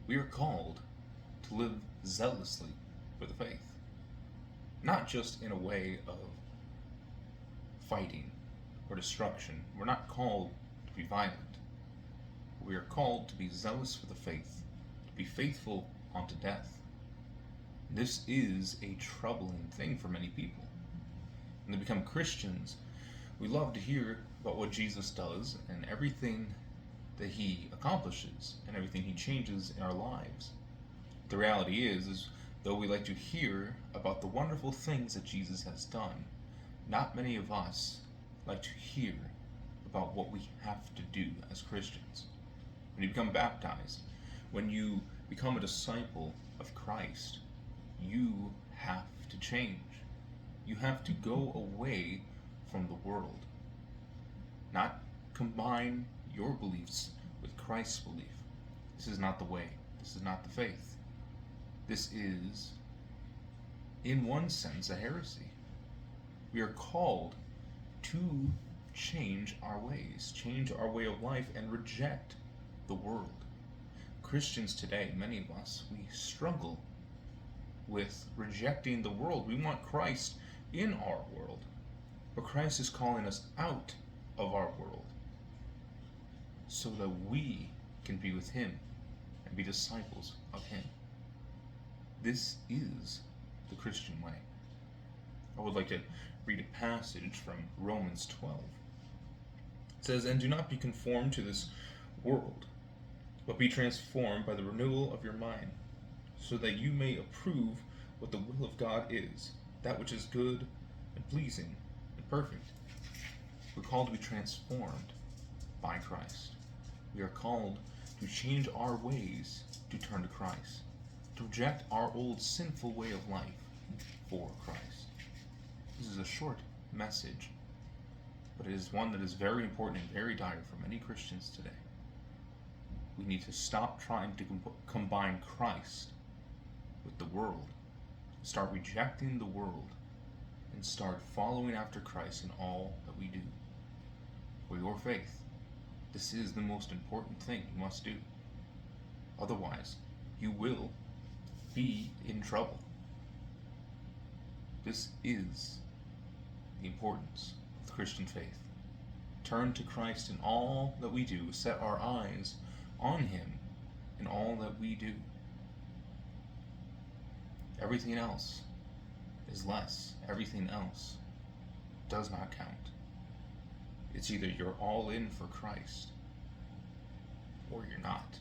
We are called to live zealously for the faith, not just in a way of fighting or destruction. We're not called to be violent. We are called to be zealous for the faith, to be faithful unto death. This is a troubling thing for many people. When they become Christians, we love to hear about what Jesus does and everything that he accomplishes and everything he changes in our lives. The reality is though we like to hear about the wonderful things that Jesus has done, not many of us like to hear about what we have to do as Christians. When you become baptized, when you become a disciple of Christ, you have to change. You have to go away from the world. Not combine your beliefs with Christ's belief. This is not the way. This is not the faith. This is, in one sense, a heresy. We are called to change our ways, change our way of life, and reject the world. Christians today, many of us, we struggle with rejecting the world. We want Christ in our world, but Christ is calling us out of our world so that we can be with him and be disciples of him. This is the Christian way. I would like to read a passage from Romans 12. It says, "And do not be conformed to this world, but be transformed by the renewal of your mind, so that you may approve what the will of God is, that which is good and pleasing and perfect." We're called to be transformed by Christ. We are called to change our ways to turn to Christ, to reject our old sinful way of life for Christ. This is a short message, but it is one that is very important and very dire for many Christians today. We need to stop trying to combine Christ with the world, start rejecting the world, and start following after Christ in all that we do. For your faith, this is the most important thing you must do. Otherwise, you will be in trouble. This is the importance of the Christian faith. Turn to Christ in all that we do. Set our eyes on him in all that we do. Everything else is less. Everything else does not count. It's either you're all in for Christ or you're not.